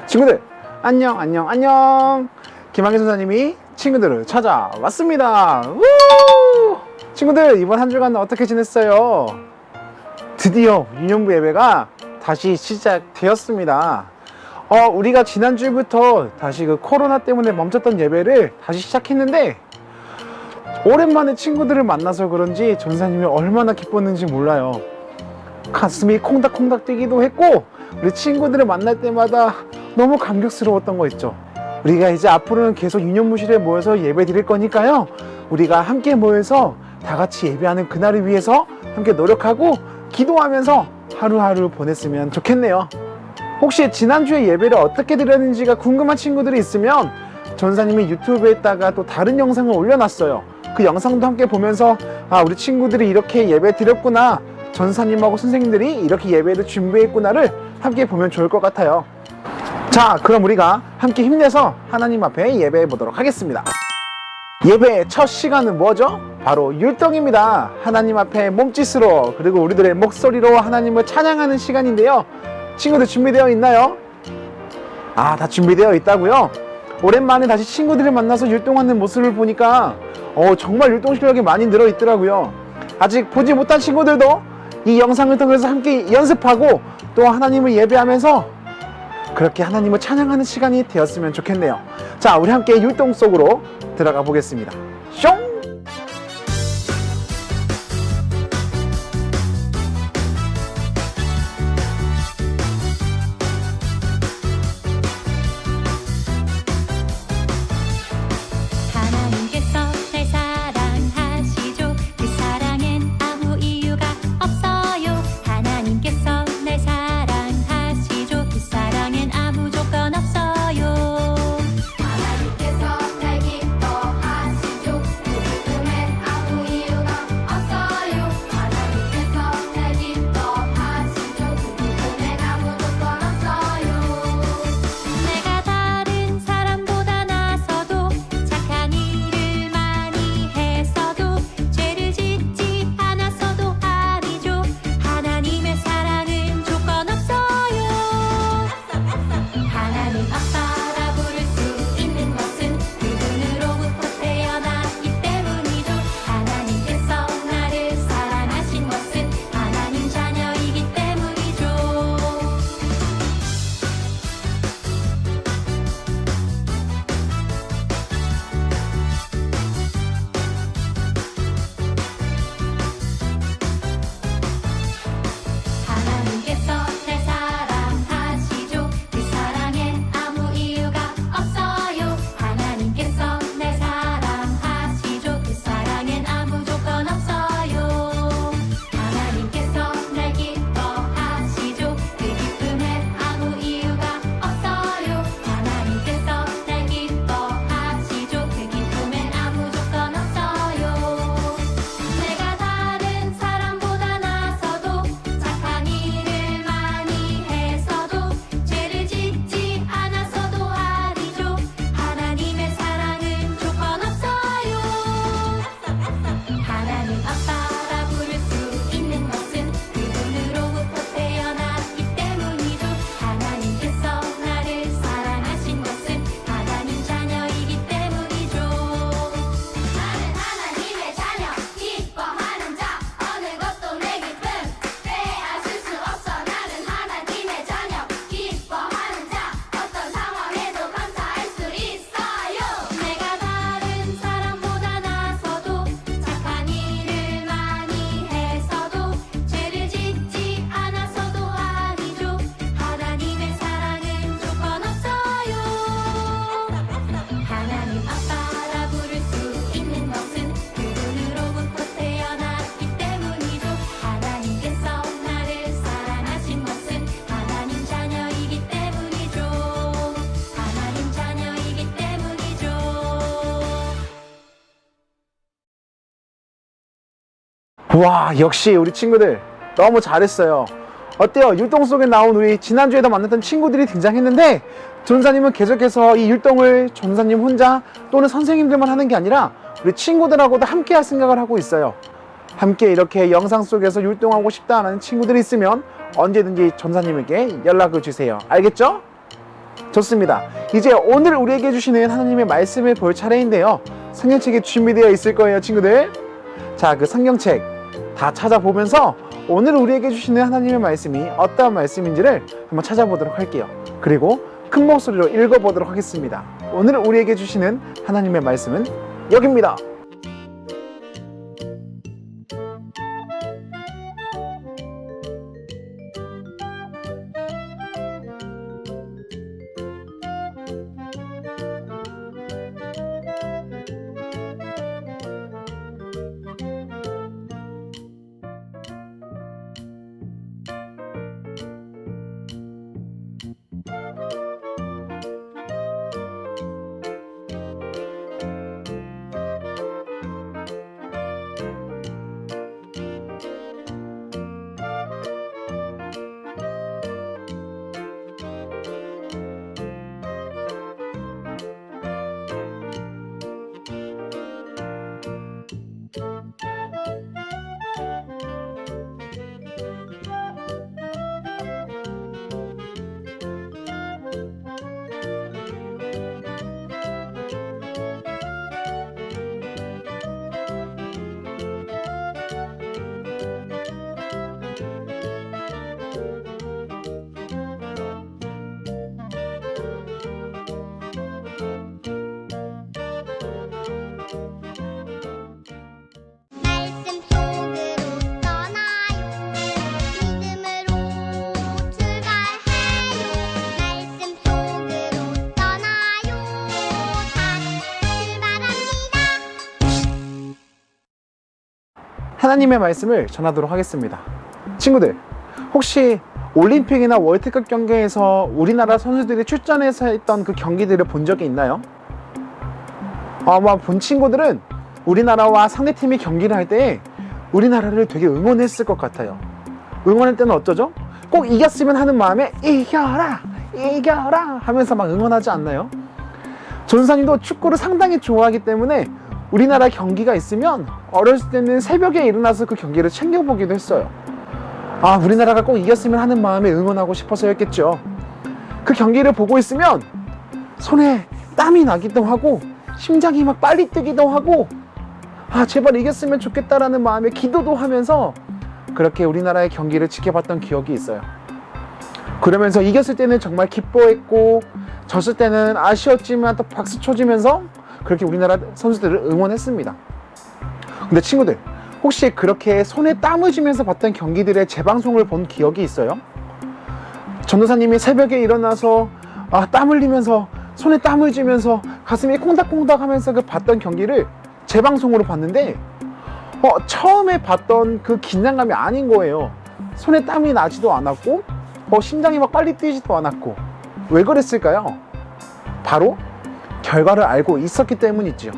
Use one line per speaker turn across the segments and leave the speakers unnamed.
친구들 안녕 안녕 안녕. 김학의 선생님이 친구들을 찾아왔습니다. 우! 친구들 이번 한 주간 어떻게 지냈어요? 드디어 유년부 예배가 다시 시작되었습니다. 우리가 지난주부터 다시 그 코로나 때문에 멈췄던 예배를 다시 시작했는데 오랜만에 친구들을 만나서 그런지 전사님이 얼마나 기뻤는지 몰라요. 가슴이 콩닥콩닥 뛰기도 했고 우리 친구들을 만날 때마다 너무 감격스러웠던 거 있죠. 우리가 이제 앞으로는 계속 유년무실에 모여서 예배 드릴 거니까요, 우리가 함께 모여서 다 같이 예배하는 그날을 위해서 함께 노력하고 기도하면서 하루하루 보냈으면 좋겠네요. 혹시 지난주에 예배를 어떻게 드렸는지가 궁금한 친구들이 있으면 전사님이 유튜브에다가 또 다른 영상을 올려놨어요. 그 영상도 함께 보면서 우리 친구들이 이렇게 예배 드렸구나, 전사님하고 선생님들이 이렇게 예배를 준비했구나를 함께 보면 좋을 것 같아요. 자, 그럼 우리가 함께 힘내서 하나님 앞에 예배해 보도록 하겠습니다. 예배의 첫 시간은 뭐죠? 바로 율동입니다. 하나님 앞에 몸짓으로 그리고 우리들의 목소리로 하나님을 찬양하는 시간인데요. 친구들 준비되어 있나요? 다 준비되어 있다고요? 오랜만에 다시 친구들을 만나서 율동하는 모습을 보니까 정말 율동 실력이 많이 늘어 있더라고요. 아직 보지 못한 친구들도 이 영상을 통해서 함께 연습하고 또 하나님을 예배하면서 그렇게 하나님을 찬양하는 시간이 되었으면 좋겠네요. 자, 우리 함께 율동 속으로 들어가 보겠습니다. 숑! 와, 역시 우리 친구들 너무 잘했어요. 어때요? 율동 속에 나온 우리 지난주에도 만났던 친구들이 등장했는데 전사님은 계속해서 이 율동을 전사님 혼자 또는 선생님들만 하는 게 아니라 우리 친구들하고도 함께 할 생각을 하고 있어요. 함께 이렇게 영상 속에서 율동하고 싶다는 친구들이 있으면 언제든지 전사님에게 연락을 주세요. 알겠죠? 좋습니다. 이제 오늘 우리에게 주시는 하나님의 말씀을 볼 차례인데요. 성경책이 준비되어 있을 거예요, 친구들. 자, 그 성경책 다 찾아보면서 오늘 우리에게 주시는 하나님의 말씀이 어떠한 말씀인지를 한번 찾아보도록 할게요. 그리고 큰 목소리로 읽어보도록 하겠습니다. 오늘 우리에게 주시는 하나님의 말씀은 여기입니다. 하나님의 말씀을 전하도록 하겠습니다. 친구들, 혹시 올림픽이나 월드컵 경기에서 우리나라 선수들이 출전해서 했던 그 경기들을 본 적이 있나요? 아마 본 친구들은 우리나라와 상대팀이 경기를 할 때 우리나라를 되게 응원했을 것 같아요. 응원할 때는 어쩌죠? 꼭 이겼으면 하는 마음에 이겨라! 이겨라! 하면서 막 응원하지 않나요? 전사님도 축구를 상당히 좋아하기 때문에 우리나라 경기가 있으면 어렸을 때는 새벽에 일어나서 그 경기를 챙겨보기도 했어요. 아, 우리나라가 꼭 이겼으면 하는 마음에 응원하고 싶어서였겠죠. 그 경기를 보고 있으면 손에 땀이 나기도 하고 심장이 막 빨리 뛰기도 하고, 아, 제발 이겼으면 좋겠다라는 마음에 기도도 하면서 그렇게 우리나라의 경기를 지켜봤던 기억이 있어요. 그러면서 이겼을 때는 정말 기뻐했고 졌을 때는 아쉬웠지만 또 박수 쳐주면서 그렇게 우리나라 선수들을 응원했습니다. 근데 친구들, 혹시 그렇게 손에 땀을 쥐면서 봤던 경기들의 재방송을 본 기억이 있어요? 전도사님이 새벽에 일어나서 땀 흘리면서 손에 땀을 쥐면서 가슴이 콩닥콩닥 하면서 그 봤던 경기를 재방송으로 봤는데 처음에 봤던 그 긴장감이 아닌 거예요. 손에 땀이 나지도 않았고 심장이 막 빨리 뛰지도 않았고. 왜 그랬을까요? 바로 결과를 알고 있었기 때문이죠.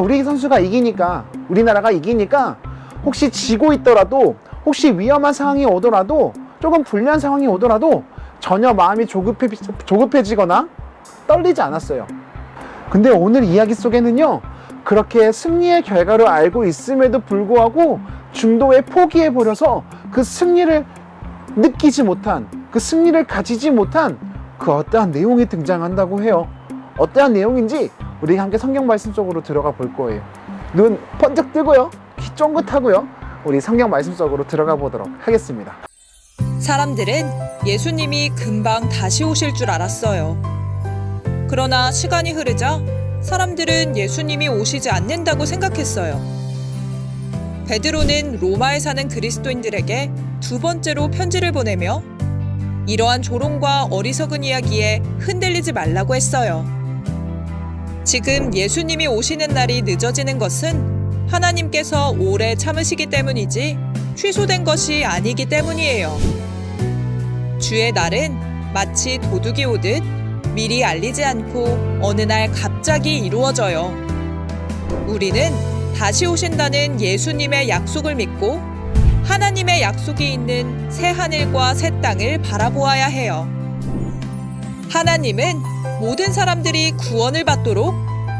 우리 선수가 이기니까, 우리나라가 이기니까 혹시 지고 있더라도, 혹시 위험한 상황이 오더라도, 조금 불리한 상황이 오더라도 전혀 마음이 조급해지거나 떨리지 않았어요. 근데 오늘 이야기 속에는요, 그렇게 승리의 결과를 알고 있음에도 불구하고 중도에 포기해버려서 그 승리를 느끼지 못한, 그 승리를 가지지 못한 그 어떠한 내용이 등장한다고 해요. 어떠한 내용인지 우리 함께 성경 말씀 속으로 들어가 볼 거예요. 눈 번쩍 뜨고요, 귀 쫑긋하고요, 우리 성경 말씀 속으로 들어가 보도록 하겠습니다.
사람들은 예수님이 금방 다시 오실 줄 알았어요. 그러나 시간이 흐르자 사람들은 예수님이 오시지 않는다고 생각했어요. 베드로는 로마에 사는 그리스도인들에게 두 번째로 편지를 보내며 이러한 조롱과 어리석은 이야기에 흔들리지 말라고 했어요. 지금 예수님이 오시는 날이 늦어지는 것은 하나님께서 오래 참으시기 때문이지 취소된 것이 아니기 때문이에요. 주의 날은 마치 도둑이 오듯 미리 알리지 않고 어느 날 갑자기 이루어져요. 우리는 다시 오신다는 예수님의 약속을 믿고 하나님의 약속이 있는 새 하늘과 새 땅을 바라보아야 해요. 하나님은 모든 사람들이 구원을 받도록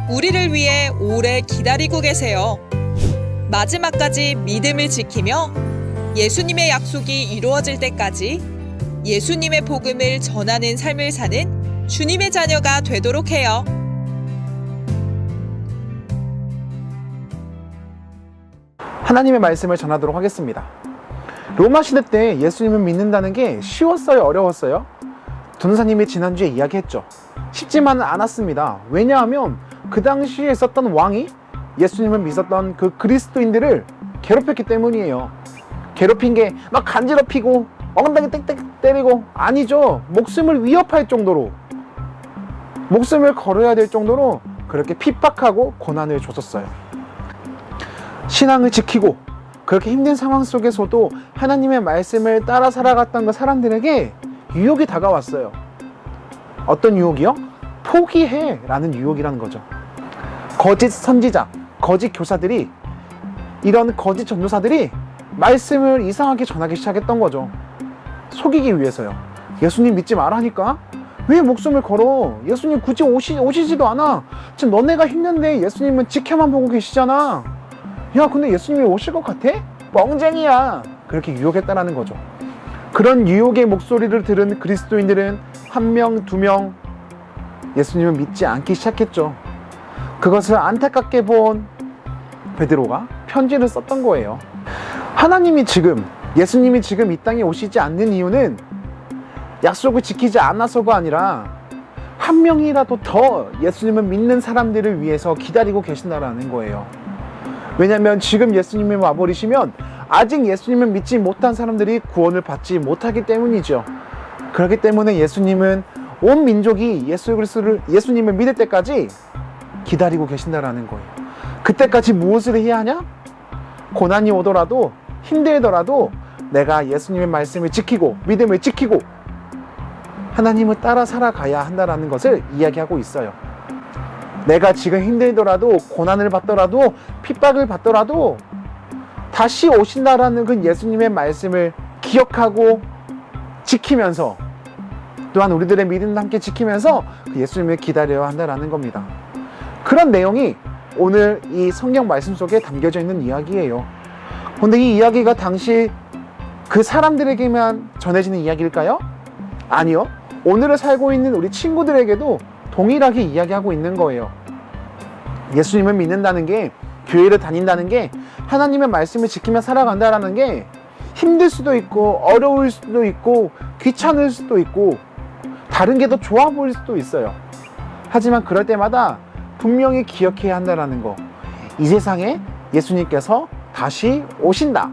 우리를 위해 오래 기다리고 계세요. 마지막까지 믿음을 지키며 예수님의 약속이 이루어질 때까지 예수님의 복음을 전하는 삶을 사는 주님의 자녀가 되도록 해요.
하나님의 말씀을 전하도록 하겠습니다. 로마 시대 때 예수님을 믿는다는 게 쉬웠어요? 어려웠어요? 전도사님이 지난주에 이야기했죠. 쉽지만은 않았습니다. 왜냐하면 그 당시에 있었던 왕이 예수님을 믿었던 그 그리스도인들을 괴롭혔기 때문이에요. 괴롭힌 게 막 간지럽히고 엉덩이 땡땡 때리고, 아니죠. 목숨을 위협할 정도로, 목숨을 걸어야 될 정도로 그렇게 핍박하고 고난을 줬었어요. 신앙을 지키고 그렇게 힘든 상황 속에서도 하나님의 말씀을 따라 살아갔던 그 사람들에게 유혹이 다가왔어요. 어떤 유혹이요? 포기해 라는 유혹이라는 거죠. 거짓 선지자, 거짓 교사들이, 이런 거짓 전도사들이 말씀을 이상하게 전하기 시작했던 거죠. 속이기 위해서요. 예수님 믿지 말라니까? 왜 목숨을 걸어? 예수님 굳이 오시지도 않아. 지금 너네가 힘든데 예수님은 지켜만 보고 계시잖아. 야, 근데 예수님이 오실 것 같아? 멍쟁이야. 그렇게 유혹했다라는 거죠. 그런 유혹의 목소리를 들은 그리스도인들은 한 명, 두 명 예수님을 믿지 않기 시작했죠. 그것을 안타깝게 본 베드로가 편지를 썼던 거예요. 예수님이 지금 이 땅에 오시지 않는 이유는 약속을 지키지 않아서가 아니라 한 명이라도 더 예수님을 믿는 사람들을 위해서 기다리고 계신다라는 거예요. 왜냐하면 지금 예수님이 와버리시면 아직 예수님을 믿지 못한 사람들이 구원을 받지 못하기 때문이죠. 그렇기 때문에 예수님은 온 민족이 예수님을 믿을 때까지 기다리고 계신다라는 거예요. 그때까지 무엇을 해야 하냐? 고난이 오더라도, 힘들더라도 내가 예수님의 말씀을 지키고 믿음을 지키고 하나님을 따라 살아가야 한다는 것을 이야기하고 있어요. 내가 지금 힘들더라도, 고난을 받더라도, 핍박을 받더라도 다시 오신다라는 그 예수님의 말씀을 기억하고 지키면서, 또한 우리들의 믿음도 함께 지키면서 그 예수님을 기다려야 한다는 겁니다. 그런 내용이 오늘 이 성경 말씀 속에 담겨져 있는 이야기예요. 그런데 이 이야기가 당시 그 사람들에게만 전해지는 이야기일까요? 아니요. 오늘을 살고 있는 우리 친구들에게도 동일하게 이야기하고 있는 거예요. 예수님을 믿는다는 게, 교회를 다닌다는 게, 하나님의 말씀을 지키며 살아간다는 게 힘들 수도 있고 어려울 수도 있고 귀찮을 수도 있고 다른 게 더 좋아 보일 수도 있어요. 하지만 그럴 때마다 분명히 기억해야 한다는 거, 이 세상에 예수님께서 다시 오신다,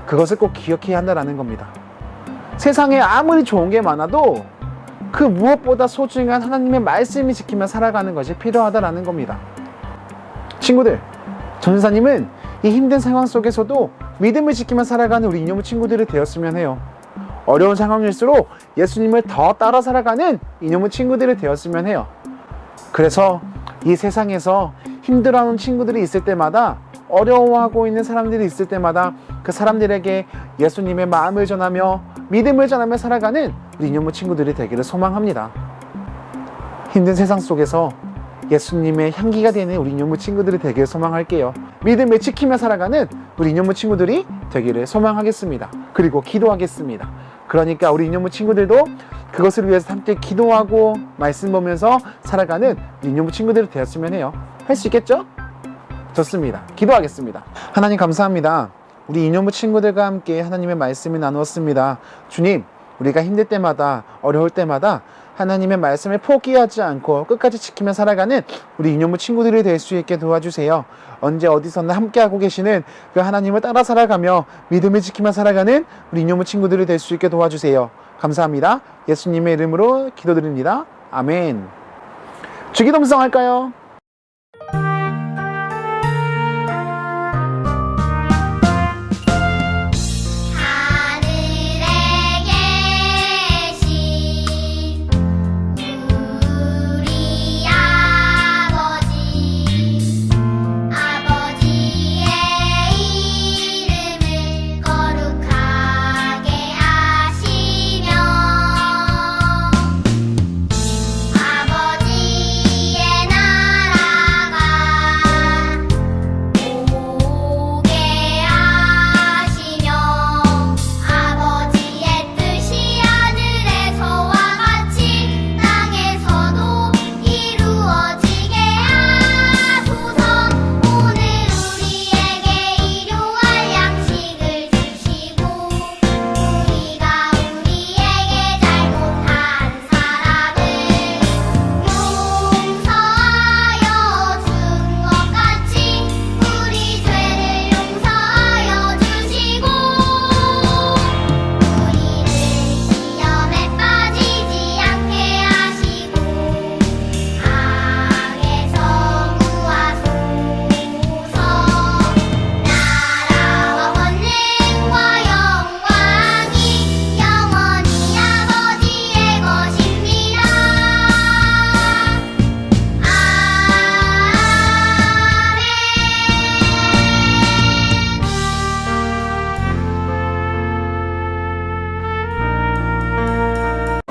그것을 꼭 기억해야 한다는 겁니다. 세상에 아무리 좋은 게 많아도 그 무엇보다 소중한 하나님의 말씀을 지키며 살아가는 것이 필요하다는 겁니다. 친구들, 전도사님은 이 힘든 상황 속에서도 믿음을 지키며 살아가는 우리 이념우 친구들이 되었으면 해요. 어려운 상황일수록 예수님을 더 따라 살아가는 이념우 친구들이 되었으면 해요. 그래서 이 세상에서 힘들어하는 친구들이 있을 때마다, 어려워하고 있는 사람들이 있을 때마다 그 사람들에게 예수님의 마음을 전하며 믿음을 전하며 살아가는 우리 이념우 친구들이 되기를 소망합니다. 힘든 세상 속에서 예수님의 향기가 되는 우리 이념우 친구들이 되기를 소망할게요. 믿음을 지키며 살아가는 우리 이념우 친구들이 되기를 소망하겠습니다. 그리고 기도하겠습니다. 그러니까 우리 이념우 친구들도 그것을 위해서 함께 기도하고 말씀 보면서 살아가는 우리 이념우 친구들이 되었으면 해요. 할 수 있겠죠? 좋습니다. 기도하겠습니다. 하나님 감사합니다. 우리 이념우 친구들과 함께 하나님의 말씀을 나누었습니다. 주님, 우리가 힘들 때마다, 어려울 때마다 하나님의 말씀을 포기하지 않고 끝까지 지키며 살아가는 우리 이념우 친구들이 될 수 있게 도와주세요. 언제 어디서나 함께하고 계시는 그 하나님을 따라 살아가며 믿음을 지키며 살아가는 우리 이념우 친구들이 될 수 있게 도와주세요. 감사합니다. 예수님의 이름으로 기도드립니다. 아멘. 주기도 음성할까요?
아버지의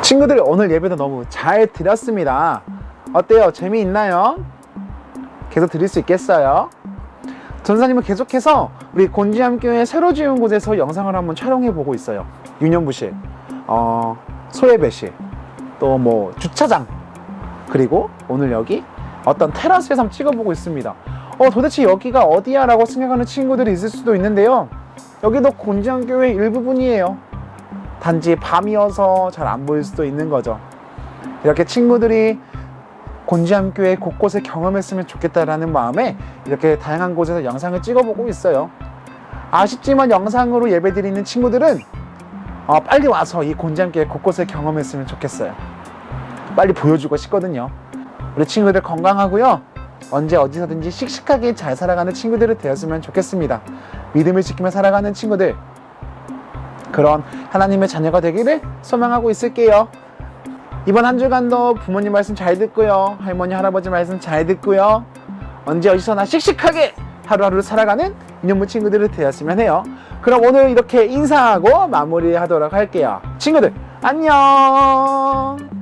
친구들, 오늘 예배도 너무 잘 드렸습니다. 어때요? 재미있나요? 계속 드릴 수 있겠어요? 전사님은 계속해서 우리 곤지암교회 새로 지은 곳에서 영상을 한번 촬영해 보고 있어요. 유년부실, 소예배실, 또 뭐 주차장, 그리고 오늘 여기 어떤 테라스에서 한번 찍어보고 있습니다. 도대체 여기가 어디야? 라고 생각하는 친구들이 있을 수도 있는데요. 여기도 곤지암교회 일부분이에요. 단지 밤이어서 잘 안 보일 수도 있는 거죠. 이렇게 친구들이 곤지암교회 곳곳을 경험했으면 좋겠다라는 마음에 이렇게 다양한 곳에서 영상을 찍어보고 있어요. 아쉽지만 영상으로 예배드리는 친구들은 빨리 와서 이 곤지암교회 곳곳을 경험했으면 좋겠어요. 빨리 보여주고 싶거든요. 우리 친구들 건강하고요. 언제 어디서든지 씩씩하게 잘 살아가는 친구들이 되었으면 좋겠습니다. 믿음을 지키며 살아가는 친구들, 그런 하나님의 자녀가 되기를 소망하고 있을게요. 이번 한 주간도 부모님 말씀 잘 듣고요. 할머니, 할아버지 말씀 잘 듣고요. 언제 어디서나 씩씩하게 하루하루를 살아가는 유년부 친구들이 되었으면 해요. 그럼 오늘 이렇게 인사하고 마무리하도록 할게요. 친구들, 안녕!